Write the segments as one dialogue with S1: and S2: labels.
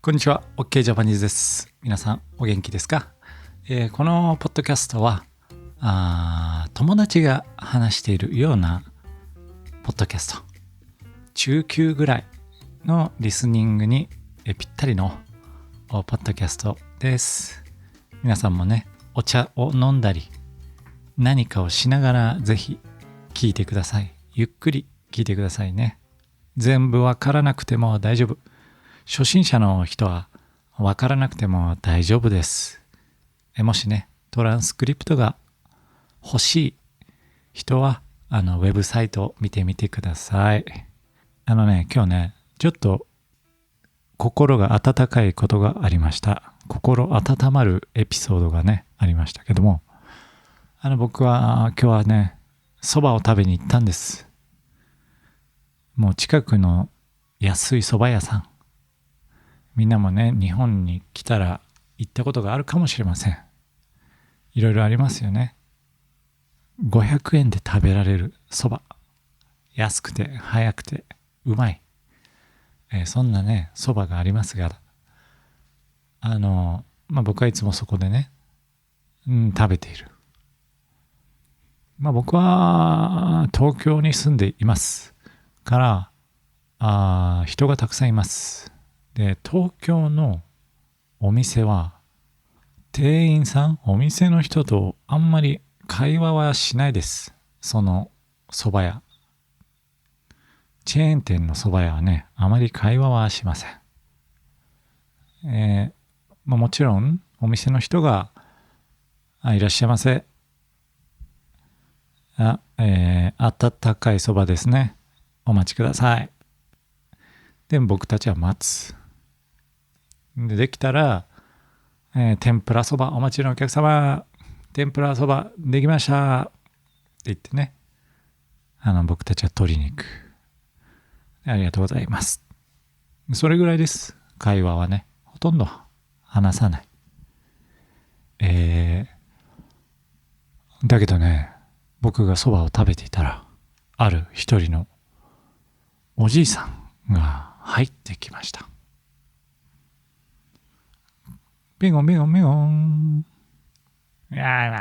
S1: こんにちは、OK ジャパニーズです。皆さんお元気ですか？このポッドキャストは友達が話しているようなポッドキャスト、中級ぐらいのリスニングにぴったりのポッドキャストです。皆さんもね、お茶を飲んだり何かをしながらぜひ聞いてください。ゆっくり聞いてくださいね。全部わからなくても大丈夫。初心者の人はわからなくても大丈夫です。もしね、トランスクリプトが欲しい人はウェブサイトを見てみてください。今日ね、ちょっと心が温かいことがありました。心温まるエピソードがね、ありましたけども、僕は今日はね、蕎麦を食べに行ったんです。もう近くの安い蕎麦屋さん。みんなもね、日本に来たら行ったことがあるかもしれません。いろいろありますよね。500円で食べられる蕎麦。安くて早くてうまい。そんなね、蕎麦がありますが、僕はいつもそこでね、食べている。僕は東京に住んでいますから、人がたくさんいます。で、東京のお店は店員さん、お店の人とあんまり会話はしないです。その蕎麦屋。チェーン店の蕎麦屋はね、あまり会話はしません。もちろんお店の人がいらっしゃいませ。温かい蕎麦ですね。お待ちください。で、僕たちは待つ。できたら、天ぷらそばお待ちのお客様、天ぷらそばできましたって言ってね、僕たちは取りに行く。ありがとうございます。それぐらいです。会話はね、ほとんど話さない。だけどね、僕がそばを食べていたら、ある一人のおじいさんが入ってきました。ビゴンビゴンビゴン。いや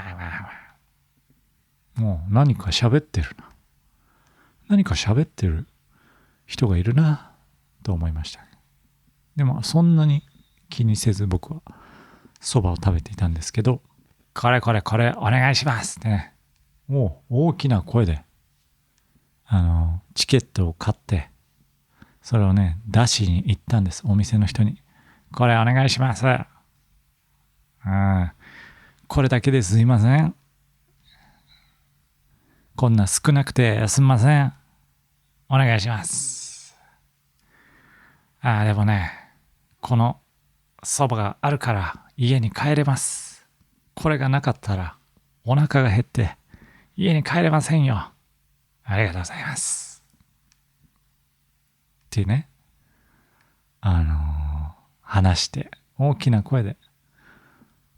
S1: もう何か喋ってるな。何か喋ってる人がいるなと思いました。でもそんなに気にせず僕はそばを食べていたんですけど、これお願いしますってね、もう大きな声でチケットを買ってそれをね出しに行ったんです。お店の人にこれお願いします。これだけですいません。こんな少なくてすみません。お願いします。でもね、このそばがあるから家に帰れます。これがなかったらお腹が減って家に帰れませんよ。ありがとうございます。ってね、話して大きな声で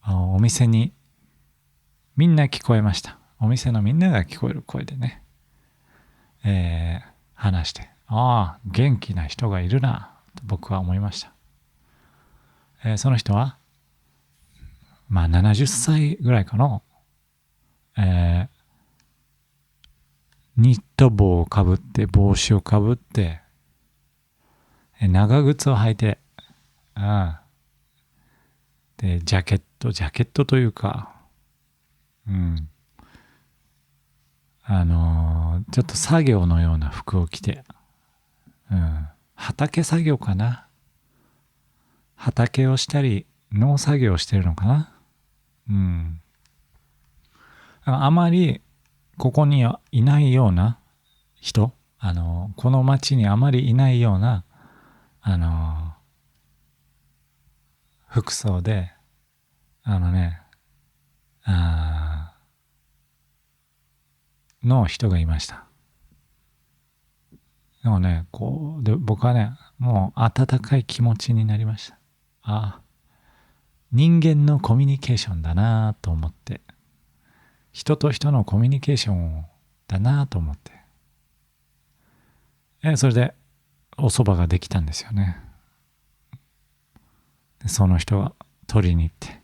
S1: お店にみんな聞こえました。お店のみんなが聞こえる声でね、話して、元気な人がいるなと僕は思いました。その人は70歳ぐらいかな。ニット帽をかぶって帽子をかぶって長靴を履いて、でジャケットというか、ちょっと作業のような服を着て、畑作業かな。畑をしたり農作業をしてるのかな。あまりここにはいないような人、この町にあまりいないような服装での人がいました。でもね、僕はね、もう温かい気持ちになりました。人間のコミュニケーションだなと思って、人と人のコミュニケーションだなと思って、それでお蕎麦ができたんですよね。でその人が取りに行って、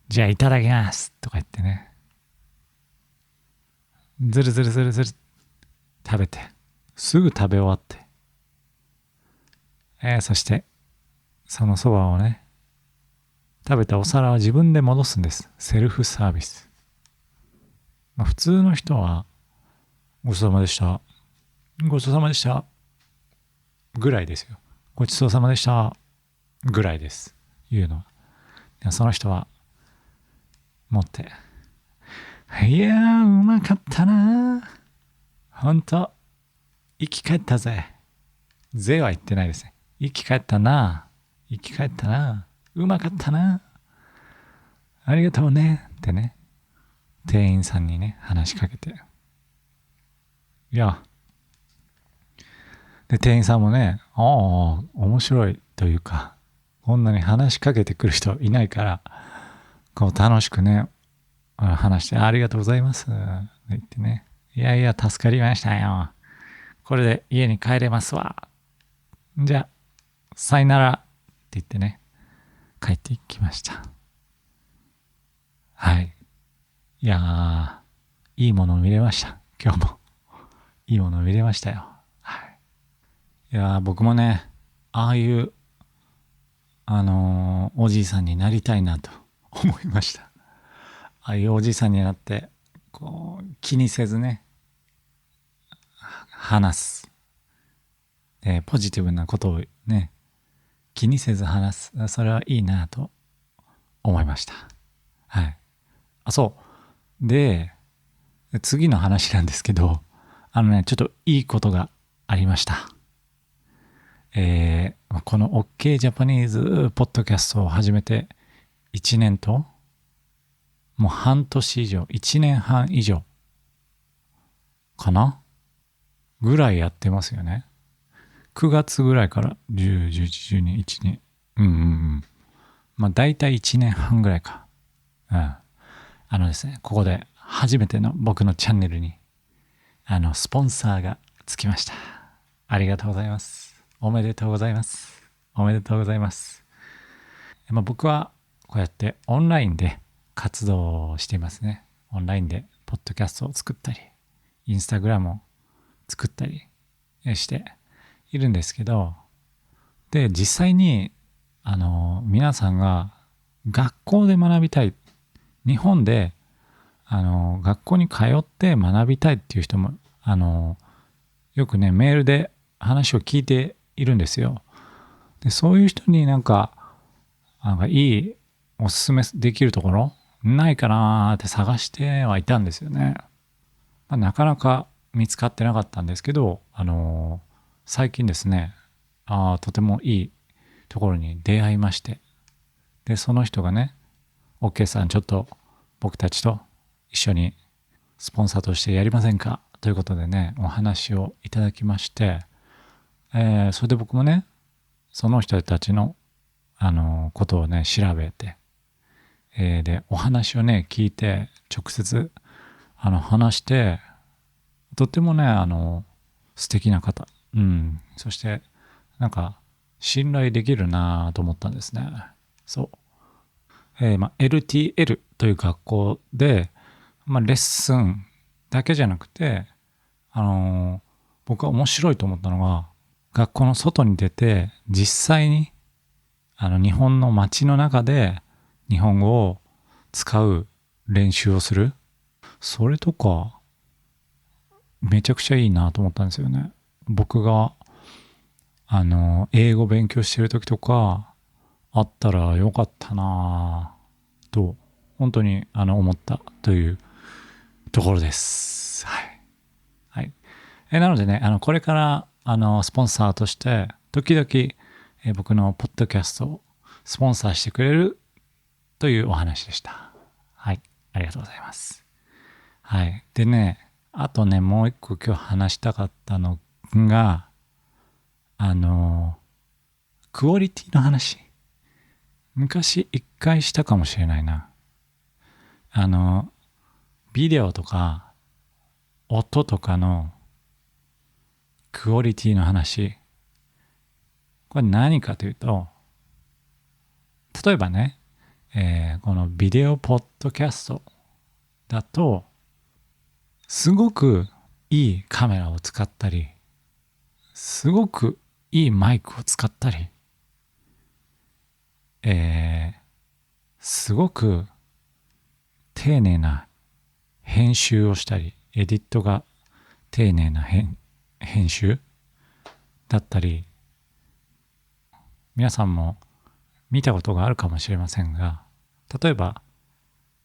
S1: じゃあいただきますとか言ってね、ずるずるずるずる食べて、すぐ食べ終わって、そしてそのそばをね、食べたお皿は自分で戻すんです。セルフサービス。普通の人はごちそうさまでした、ごちそうさまでしたぐらいですよ。ごちそうさまでしたぐらいです、言うのは。その人は持って、いやーうまかったな、ほんと生き返ったぜ。ぜは言ってないですね。生き返ったな、生き返ったな、うまかったな、ありがとうねってね、店員さんにね話しかけて、いやで店員さんもね、ああ面白いというか、こんなに話しかけてくる人いないから、こう楽しくね話して、ありがとうございますって言ってね、いやいや助かりましたよ、これで家に帰れますわ、じゃあさよならって言ってね帰っていきました。はい。いやー、いいものを見れました。今日もいいものを見れましたよ。はい。いやー、僕もね、ああいうおじいさんになりたいなと思いました。ああいうおじいさんになって、こう気にせずね話す、ポジティブなことをね気にせず話す、それはいいなと思いました。はい。そうで、次の話なんですけど、ちょっといいことがありました。この OK ジャパニーズポッドキャストを始めて1年ともう半年以上、1年半以上かなぐらいやってますよね。9月ぐらいから10、11、12、1年。まあ大体1年半ぐらいか。ですね、ここで初めての僕のチャンネルにスポンサーがつきました。ありがとうございます。おめでとうございます。おめでとうございます。僕はこうやってオンラインで活動をしていますね。オンラインでポッドキャストを作ったり、インスタグラムを作ったりしているんですけど、で、実際に皆さんが学校で学びたい、日本で学校に通って学びたいっていう人もよくねメールで話を聞いているんですよ。でそういう人になんかいいおすすめできるところないかなーって探してはいたんですよね。なかなか見つかってなかったんですけど、最近ですね、とてもいいところに出会いまして、でその人がね、 OK さんちょっと僕たちと一緒にスポンサーとしてやりませんかということでねお話をいただきまして、それで僕もねその人たちのことをね調べて、でお話をね聞いて直接話して、とってもね素敵な方、そしてなんか信頼できるなと思ったんですね。そう、LTL という学校で、レッスンだけじゃなくて、僕が面白いと思ったのが、学校の外に出て実際に日本の街の中で日本語を使う練習をする、それとかめちゃくちゃいいなと思ったんですよね。僕が英語勉強してる時とかあったらよかったなと本当に思ったというところです。はい。はい。なのでね、これからスポンサーとして時々、僕のポッドキャストをスポンサーしてくれるというお話でした。はい。ありがとうございます。はい。でね、あとね、もう一個今日話したかったのが、クオリティの話。昔一回したかもしれないな。ビデオとか音とかのクオリティの話。これ何かというと、例えばね、このビデオポッドキャストだと、すごくいいカメラを使ったり、すごくいいマイクを使ったり、すごく丁寧な編集をしたり、エディットが丁寧な編集だったり、皆さんも見たことがあるかもしれませんが、例えば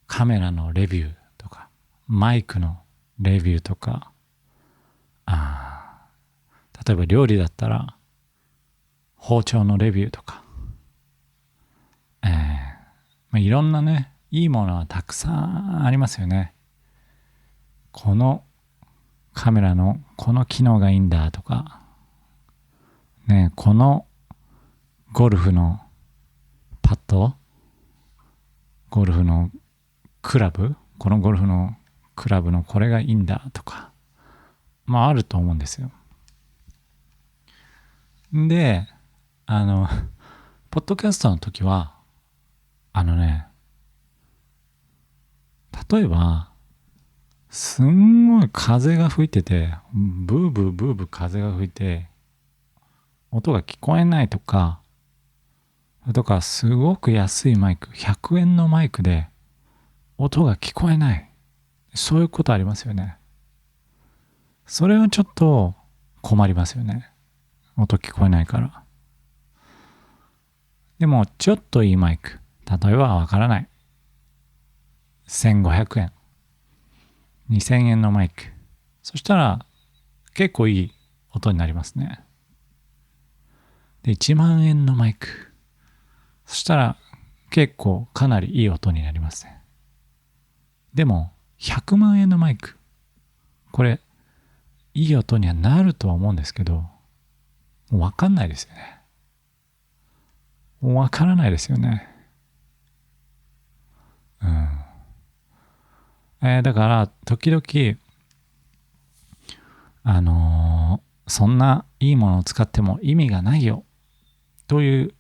S1: カメラのレビューとか、マイクのレビューとか、例えば料理だったら包丁のレビューとか、いろんなね、いいものはたくさんありますよね。このカメラのこの機能がいいんだとか、ね、このゴルフのパッド、ゴルフのクラブ、このゴルフのクラブのこれがいいんだとか、あると思うんですよ。で、ポッドキャストの時は、例えば、すんごい風が吹いてて、ブーブーブーブー風が吹いて、音が聞こえないとか、すごく安いマイク、100円のマイクで、音が聞こえない。そういうことありますよね。それはちょっと困りますよね。音聞こえないから。でも、ちょっといいマイク。例えばわからない。1500円。2000円のマイク。そしたら、結構いい音になりますね。で、1万円のマイク。そしたら、結構かなりいい音になりますね。でも、100万円のマイク。これ、いい音にはなるとは思うんですけど、もうわかんないですよね。もうわからないですよね。だから、時々、そんないいものを使っても意味がないよという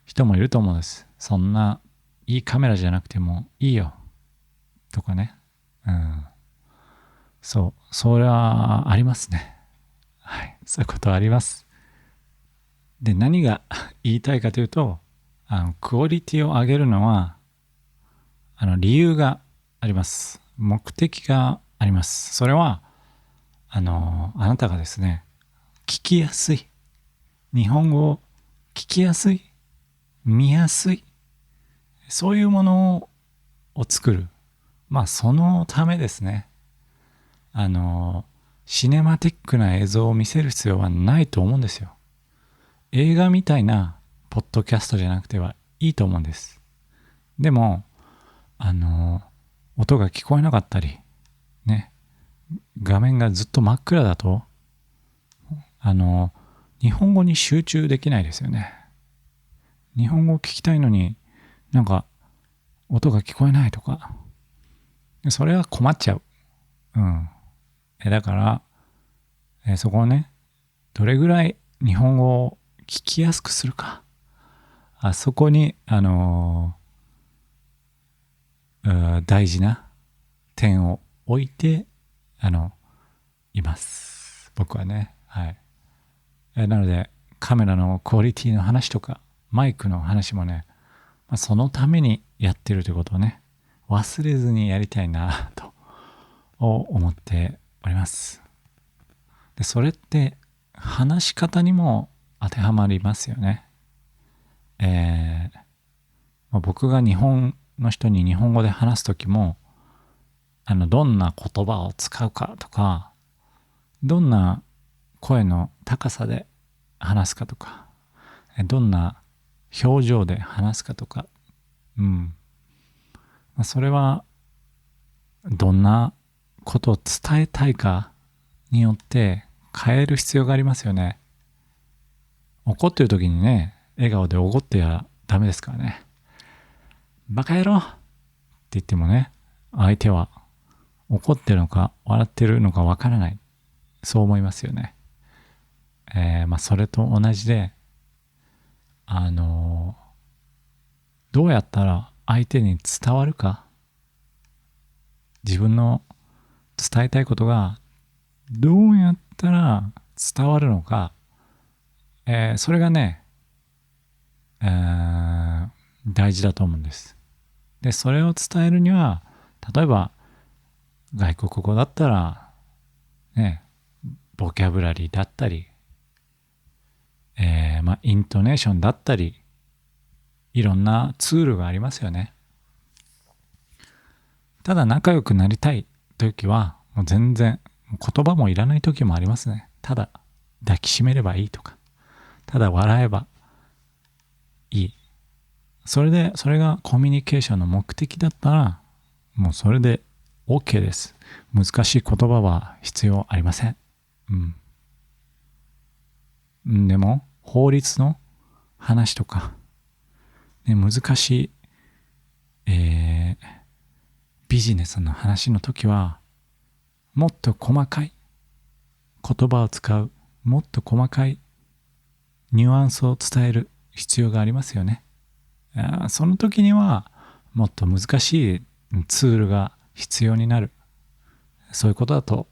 S1: 人もいると思うんです。そんないいカメラじゃなくてもいいよとかね。それはありますね。はい、そういうことはあります。で、何が言いたいかというと、クオリティを上げるのは、理由があります。目的があります。それは、あなたがですね、聞きやすい。日本語を聞きやすい。見やすい。そういうものを作る。そのためですね。シネマティックな映像を見せる必要はないと思うんですよ。映画みたいなポッドキャストじゃなくてはいいと思うんです。でも、音が聞こえなかったり、ね、画面がずっと真っ暗だと、日本語に集中できないですよね。日本語を聞きたいのになんか音が聞こえないとか、それは困っちゃう。だから、そこをね、どれぐらい日本語を聞きやすくするか。そこに、大事な点を置いて、います。僕はね。はい。なので、カメラのクオリティの話とか、マイクの話もね、そのためにやってるということをね、忘れずにやりたいなと思っております。で、それって話し方にも当てはまりますよね。僕が日本の人に日本語で話すときも、どんな言葉を使うかとか、どんな声の高さで話すかとか、どんな表情で話すかとか、それはどんなことを伝えたいかによって変える必要がありますよね。怒ってる時にね、笑顔で怒ってやダメですからね。バカ野郎って言ってもね、相手は怒ってるのか笑ってるのかわからない。そう思いますよね。それと同じで、どうやったら相手に伝わるか、自分の伝えたいことがどうやったら伝わるのか、それがね、大事だと思うんです。で、それを伝えるには、例えば外国語だったらね、ボキャブラリーだったり、イントネーションだったり、いろんなツールがありますよね。ただ仲良くなりたい時は、もう全然言葉もいらない時もありますね。ただ抱きしめればいいとか、ただ笑えばいい。それがコミュニケーションの目的だったら、もうそれで OK です。難しい言葉は必要ありません。でも、法律の話とか、ね、難しい、ビジネスの話の時は、もっと細かい言葉を使う、もっと細かいニュアンスを伝える必要がありますよね。その時には、もっと難しいツールが必要になる。そういうことだと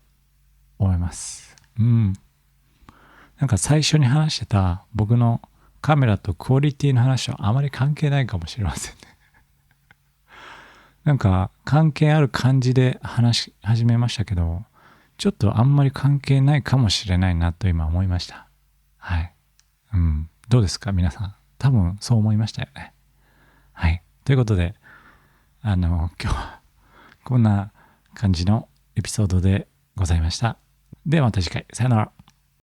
S1: 思います。なんか最初に話してた僕のカメラとクオリティの話はあまり関係ないかもしれませんね。なんか関係ある感じで話し始めましたけど、ちょっとあんまり関係ないかもしれないなと今思いました。はい。どうですか皆さん。多分そう思いましたよね。はい。ということで、今日はこんな感じのエピソードでございました。ではまた次回。さよなら。